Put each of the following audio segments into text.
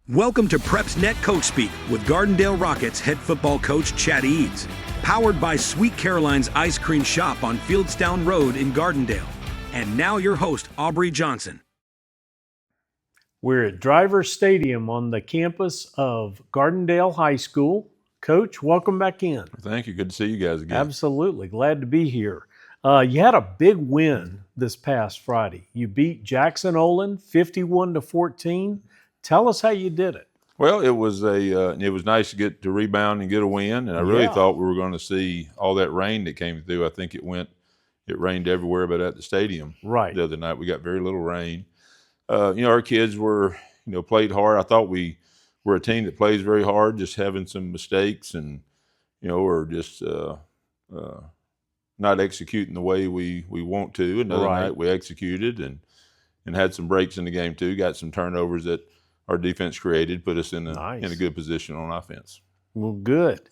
Welcome to PrepsNet Coach Speak with Gardendale Rockets head football coach Chad Eads. Powered by Sweet Caroline's Ice Cream Shop on Fieldstown Road in Gardendale. And now your host, Aubrey Johnson. We're at Driver Stadium on the campus of Gardendale High School. Coach, welcome back in. Thank you. Good to see you guys again. Absolutely. Glad to be here. You had a big win this past Friday. You beat Jackson-Olin 51-14. Tell us how you did it. Well, it was nice to get to rebound and get a win, and I really thought we were going to see all that rain that came through. I think it rained everywhere but at the stadium. Right. The other night we got very little rain. Our kids were, played hard. I thought we were a team that plays very hard, just having some mistakes and, or just not executing the way we want to. Another night we executed and had some breaks in the game too. Got some turnovers that our defense created, put us in a good position on offense. Well, good.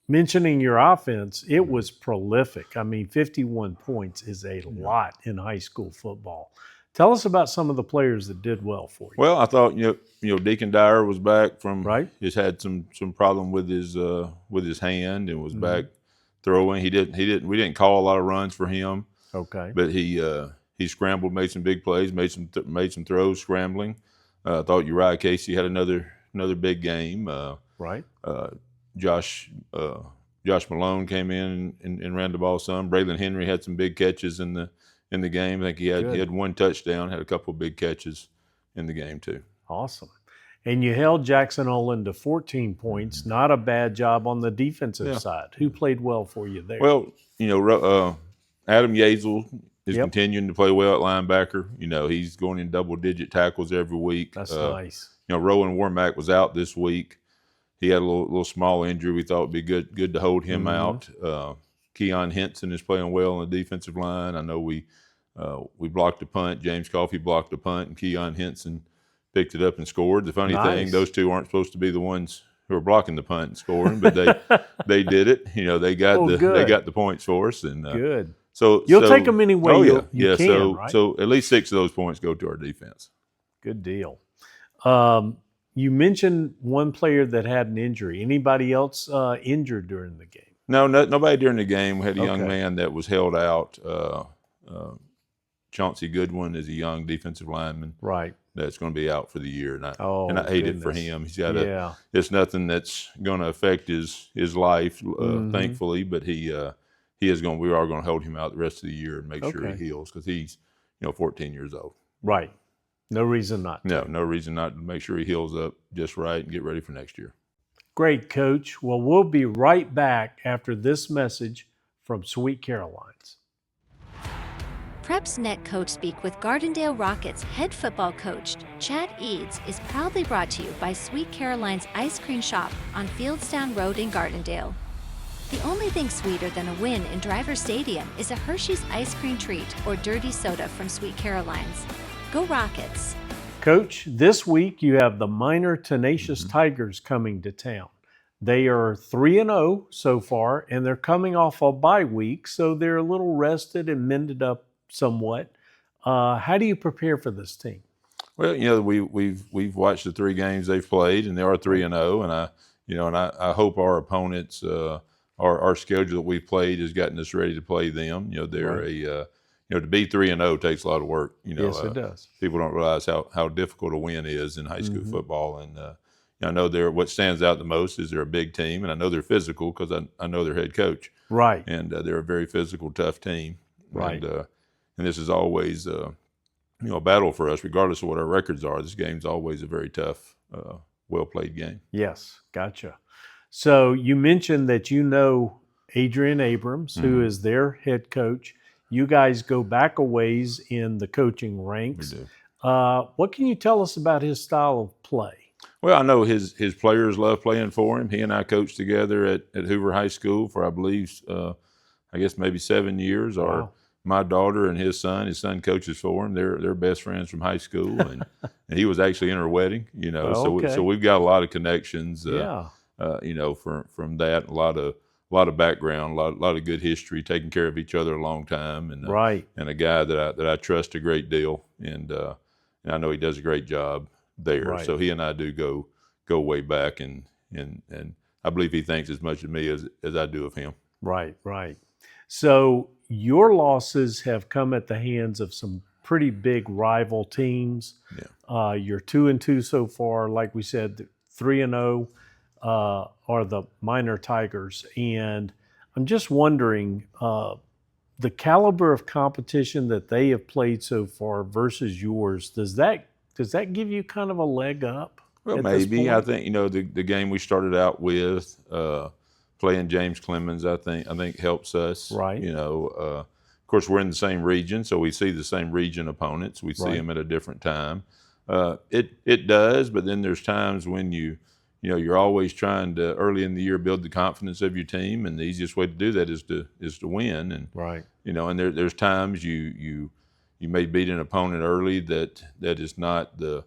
Mentioning your offense, it was prolific. I mean, 51 points is a lot in high school football. Tell us about some of the players that did well for you. Well, I thought Deacon Dyer was back from He's had some problem with his hand and was back throwing. We didn't call a lot of runs for him. Okay. But he scrambled, made some big plays, made some throws scrambling. I thought Uriah Casey had another big game. Josh Malone came in and ran the ball some. Braylon Henry had some big catches in the game. I think he had one touchdown, had a couple of big catches in the game too. Awesome. And you held Jackson-Olin to 14 points. Not a bad job on the defensive side. Who played well for you there? Well, Adam Yazel is continuing to play well at linebacker. He's going in double-digit tackles every week. That's nice. Rowan Warmack was out this week. He had a little small injury. We thought it'd be good to hold him out. Keon Henson is playing well on the defensive line. I know we blocked a punt. James Coffey blocked a punt, and Keon Henson picked it up and scored. The funny thing, those two aren't supposed to be the ones who are blocking the punt and scoring, but they did it. They got the points for us. And good. So you'll take them anyway. You can, right? So at least 6 of those points go to our defense. Good deal. You mentioned one player that had an injury. Anybody else injured during the game? No, nobody during the game. We had a young man that was held out. Chauncey Goodwin is a young defensive lineman. Right. That's going to be out for the year, and I hate it for him. He's got it's nothing that's going to affect his life, thankfully, but we are going to hold him out the rest of the year and make sure he heals because he's 14 years old. Right. No reason not to. No reason not to make sure he heals up just right and get ready for next year. Great, Coach. Well, we'll be right back after this message from Sweet Caroline's. PrepsNet Coach Speak with Gardendale Rockets head football coach Chad Eads is proudly brought to you by Sweet Caroline's Ice Cream Shop on Fieldstown Road in Gardendale. The only thing sweeter than a win in Driver Stadium is a Hershey's ice cream treat or dirty soda from Sweet Caroline's. Go Rockets! Coach, this week you have the Minor Tenacious Tigers coming to town. They are 3-0 so far, and they're coming off a bye week, so they're a little rested and mended up somewhat. How do you prepare for this team? Well, we've watched the 3 games they've played, and they are 3-0, and I hope our opponents, our schedule that we've played has gotten us ready to play them. They're to be 3-0 takes a lot of work. Yes, it does. People don't realize how difficult a win is in high school football, and I know what stands out the most is they're a big team, and I know they're physical because I know their head coach. Right. And they're a very physical, tough team. Right. And this is always a battle for us, regardless of what our records are. This game's always a very tough, well-played game. Yes, gotcha. So you mentioned that Adrian Abrams, who is their head coach. You guys go back a ways in the coaching ranks. We do. What can you tell us about his style of play? Well, I know his players love playing for him. He and I coached together at Hoover High School for, I believe, I guess maybe 7 years. Wow. My daughter and his son coaches for him. They're best friends from high school, and he was actually in her wedding. So we've got a lot of connections. From that, a lot of background, a lot of good history, taking care of each other a long time, and and a guy that I trust a great deal, and I know he does a great job there. Right. So he and I do go way back, and I believe he thinks as much of me as I do of him. Right, right. So your losses have come at the hands of some pretty big rival teams. Yeah. You're 2-2 so far. Like we said, 3-0 are the Minor Tigers. And I'm just wondering, the caliber of competition that they have played so far versus yours, does that give you kind of a leg up? Well, at this maybe. I point? think the game we started out with, playing James Clemens, I think helps us. Right. Of course, we're in the same region, so we see the same region opponents. We see Right. them at a different time. It does, but then there's times when you're always trying to early in the year build the confidence of your team, and the easiest way to do that is to win. And Right. and there's times you may beat an opponent early that is not the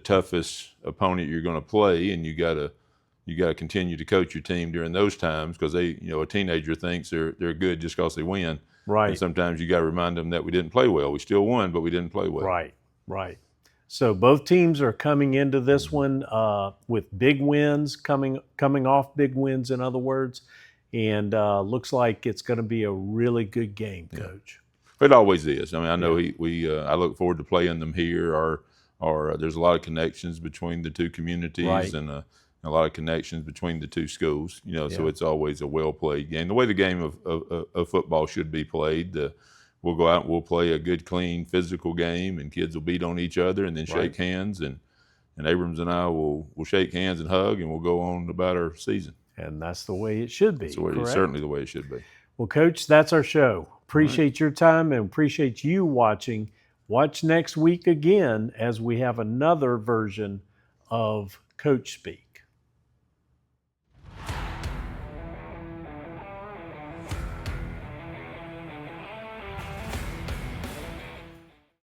toughest opponent you're going to play, and you got to continue to coach your team during those times, because a teenager thinks they're good just because they win. Right. And sometimes you got to remind them that we didn't play well. We still won, but we didn't play well. Right, right. So both teams are coming into this one with big wins, coming off big wins, in other words, and looks like it's going to be a really good game, Coach. It always is. I mean, I know I look forward to playing them here. There's a lot of connections between the two communities, Right. and a lot of connections between the two schools. So it's always a well played game. The way the game of football should be played. We'll go out and we'll play a good, clean, physical game, and kids will beat on each other and then shake hands, and Abrams and I will shake hands and hug, and we'll go on about our season. And that's the way it should be. It's certainly the way it should be. Well, Coach, that's our show. Appreciate your time and appreciate you watching. Watch next week again as we have another version of Coach Speak.